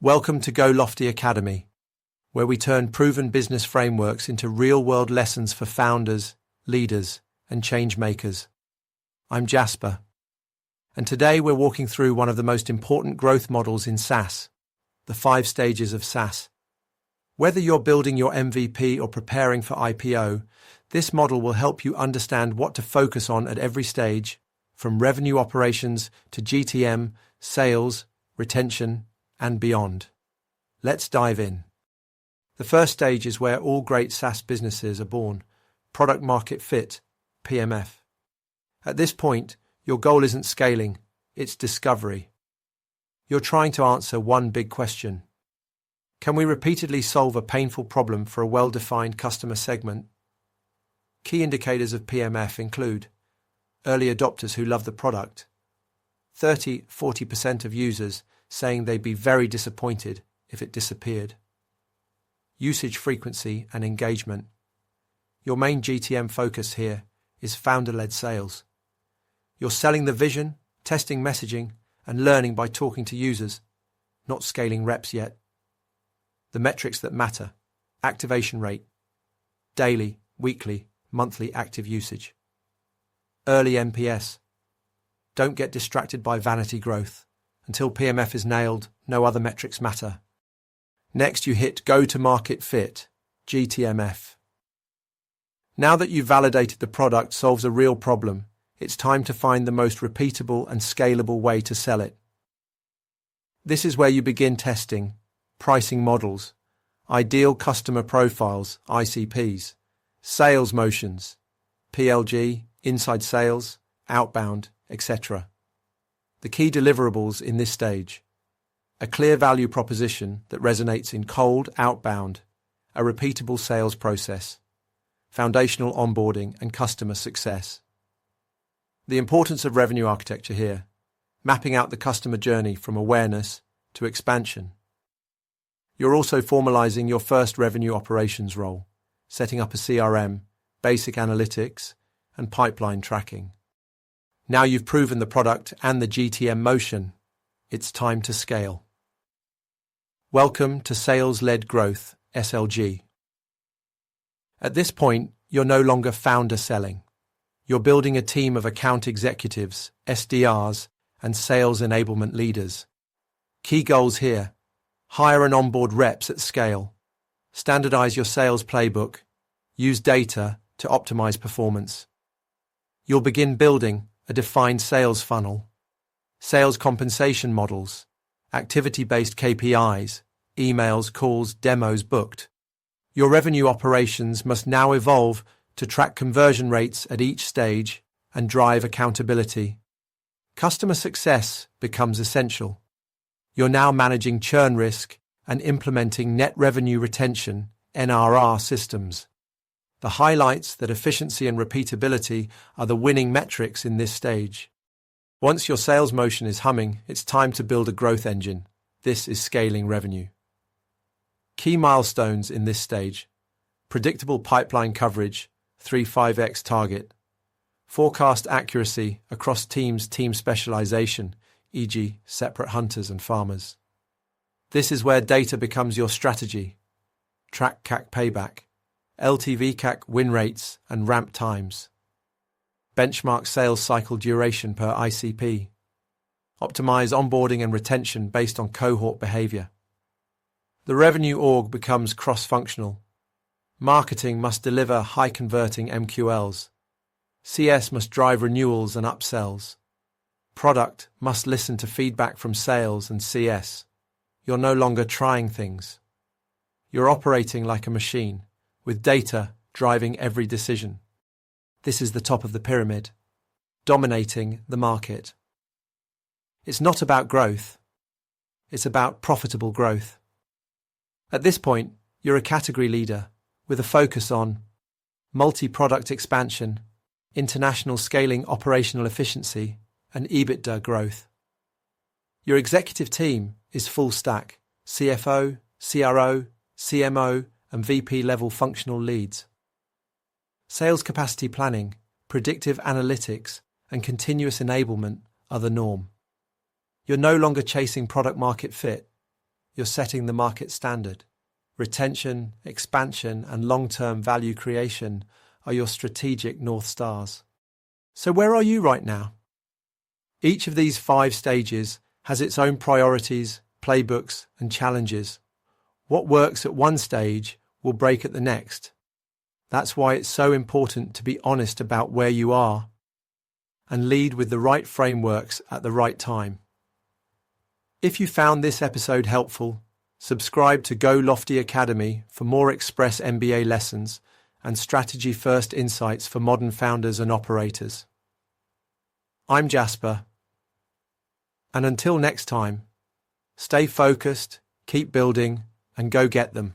Welcome to Go Lofty Academy, where we turn proven business frameworks into real-world lessons for founders, leaders, and change makers. I'm Jasper, and today we're walking through one of the most important growth models in SaaS, the 5 stages of SaaS. Whether you're building your MVP or preparing for IPO, this model will help you understand what to focus on at every stage, from revenue operations to GTM, sales, retention, and beyond. Let's dive in. The first stage is where all great SaaS businesses are born, product market fit, PMF. At this point, your goal isn't scaling, it's discovery. You're trying to answer one big question. Can we repeatedly solve a painful problem for a well-defined customer segment? Key indicators of PMF include early adopters who love the product, 30–40% of users saying they'd be very disappointed if it disappeared. Usage frequency and engagement. Your main GTM focus here is founder-led sales. You're selling the vision, testing messaging, and learning by talking to users, not scaling reps yet. The metrics that matter: activation rate, daily, weekly, monthly active usage. Early NPS. Don't get distracted by vanity growth. Until PMF is nailed, no other metrics matter. Next, you hit go-to-market fit, GTMF. Now that you've validated the product solves a real problem, it's time to find the most repeatable and scalable way to sell it. This is where you begin testing, pricing models, ideal customer profiles, ICPs, sales motions, PLG, inside sales, outbound, etc. The key deliverables in this stage: a clear value proposition that resonates in cold, outbound, a repeatable sales process, foundational onboarding and customer success. The importance of revenue architecture here: mapping out the customer journey from awareness to expansion. You're also formalizing your first revenue operations role, setting up a CRM, basic analytics, and pipeline tracking. Now you've proven the product and the GTM motion, it's time to scale. Welcome to Sales-Led Growth, SLG. At this point, you're no longer founder selling. You're building a team of account executives, SDRs, and sales enablement leaders. Key goals here: hire and onboard reps at scale, standardize your sales playbook, use data to optimize performance. You'll begin building a defined sales funnel, sales compensation models, activity-based KPIs, emails, calls, demos booked. Your revenue operations must now evolve to track conversion rates at each stage and drive accountability. Customer success becomes essential. You're now managing churn risk and implementing net revenue retention, NRR systems. The highlights that efficiency and repeatability are the winning metrics in this stage. Once your sales motion is humming, it's time to build a growth engine. This is scaling revenue. Key milestones in this stage: predictable pipeline coverage, 3–5x target, forecast accuracy across team specialization, e.g. separate hunters and farmers. This is where data becomes your strategy. Track CAC payback, LTV CAC win rates and ramp times. Benchmark sales cycle duration per ICP. Optimize onboarding and retention based on cohort behavior. The revenue org becomes cross-functional. Marketing must deliver high-converting MQLs. CS must drive renewals and upsells. Product must listen to feedback from sales and CS. You're no longer trying things. You're operating like a machine, with data driving every decision. This is the top of the pyramid, dominating the market. It's not about growth. It's about profitable growth. At this point, you're a category leader with a focus on multi-product expansion, international scaling, operational efficiency, and EBITDA growth. Your executive team is full stack: CFO, CRO, CMO, and VP-level functional leads. Sales capacity planning, predictive analytics, and continuous enablement are the norm. You're no longer chasing product market fit. you're setting the market standard. Retention, expansion, and long-term value creation are your strategic North Stars. So where are you right now? Each of these 5 stages has its own priorities, playbooks, and challenges. What works at one stage will break at the next. That's why it's so important to be honest about where you are and lead with the right frameworks at the right time. If you found this episode helpful, subscribe to Go Lofty Academy for more Express MBA lessons and strategy-first insights for modern founders and operators. I'm Jasper, and until next time, stay focused, keep building, and go get them.